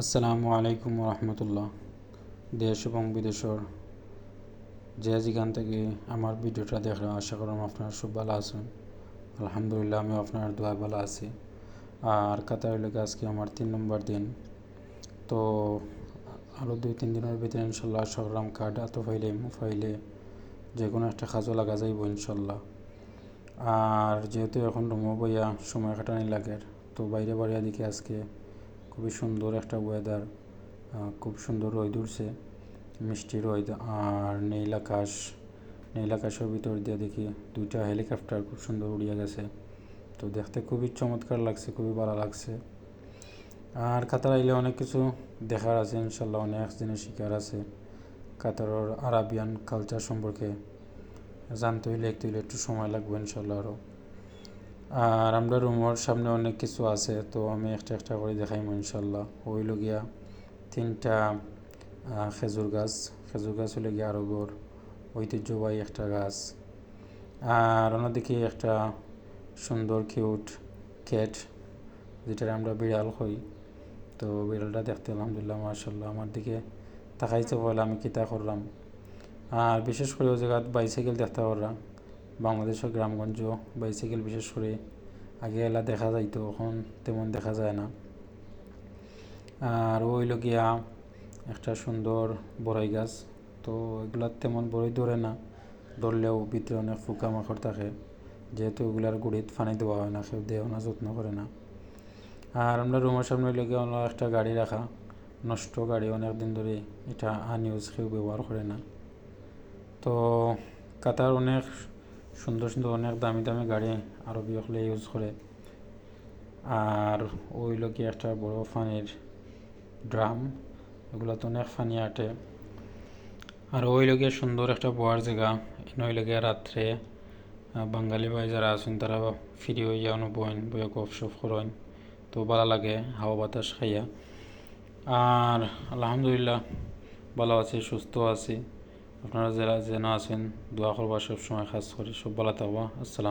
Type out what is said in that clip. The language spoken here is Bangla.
আসসালামু আলাইকুম রহমতুল্লাহ। দেশ এবং বিদেশের যে যেখান থেকে আমার ভিডিওটা দেখলাম, আশা করলাম আপনারা সব ভালো আছেন। আলহামদুলিল্লাহ, আমি আপনার দোয়া ভালো আছি। আর কাতার লেগে আজকে আমার 3 নম্বর দিন। তো আরও 2-3 দিনের ভিতরে ইনশাল্লাহ আশা করলাম কার্ড এত ফাইলে যে কোনো একটা কাজও লাগা যাইব ইনশাল্লাহ। আর যেহেতু এখন রুমো বইয়া সময় কাটানি লাগে, তো বাইরে বাড়িয়া দিকে আজকে খুবই সুন্দর একটা ওয়েদার, খুব সুন্দর রোদ উঠছে, মিষ্টি রোদ। আর নীল আকাশের ভিতর দিয়ে দেখি 2টা হেলিকপ্টার খুব সুন্দর উড়িয়ে গেছে। তো দেখতে খুবই চমৎকার লাগছে, খুবই ভালো লাগছে। আর কাতার আইলে অনেক কিছু দেখার আছে ইনশাল্লাহ, অনেক জিনিস শিখার আছে। কাতারের আরাবিয়ান কালচার সম্পর্কে জানতে হইলে একটু সময় লাগবে ইনশাল্লাহ আরও। আর আমরা রুমের সামনে অনেক কিছু আছে, তো আমি একটা করে দেখাইম ইনশাল্লাহ। হইল গিয়া 3টা খেজুর গাছ হলে গিয়া আরবের ঐতিহ্যবাহী একটা গাছ। আর অন্যদিকে একটা সুন্দর কিউট ক্যাট, যেটা আমরা বিড়াল হই। তো বিড়ালটা দেখতে আলহামদুলিল্লাহ মাশাল্লাহ আমার দিকে তাকাইছে বলে আমি কিতা করলাম। আর বিশেষ করে ওই জায়গায় বাইসাইকেল দেখতে পারলাম। বাংলাদেশের গ্রামগঞ্জ বাইসাইকেল বিশেষ করে আগে এলা দেখা যাইতো, এখন তেমন দেখা যায় না। আর ওই লগিয়া একটা সুন্দর বড়াই গাছ। তো এগুলা তেমন বড়ই ধরে না, ধরলেও ভিতরে অনেক পোকামাকড় থাকে, যেহেতু ওগুলার গুড়িত পানি দেওয়া হয় না, কেউ দেও না, যত্ন করে না। আর আমরা রুমের সামনে লেগে একটা গাড়ি রাখা, নষ্ট গাড়ি, অনেক দিন ধরে এটা আনইউজ, কেউ ব্যবহার করে না। তো কাতার অনেক সুন্দর অনেক দামি দামি গাড়ি আরবি হলে ইউজ করে। আর ওই লোকে একটা বড় পানির ড্রাম, এগুলো তো অনেক পানি আটে। আর ওই লোকে সুন্দর একটা বয়ার জায়গা, ওই লোকে রাত্রে বাঙালি ভাই যারা আছেন তারা ফ্রি হয়ে যাওয়ানো বইয়া গপসপ করেন, তো ভালো লাগে হাওয়া বাতাস খাইয়া। আর আলহামদুলিল্লাহ ভালো আছি, সুস্থ আছি। আপনারা যারা যেন আছেন দোয়া করবা, সবসময় কাজ করি, সব ভালো থাকবা। আসসালাম।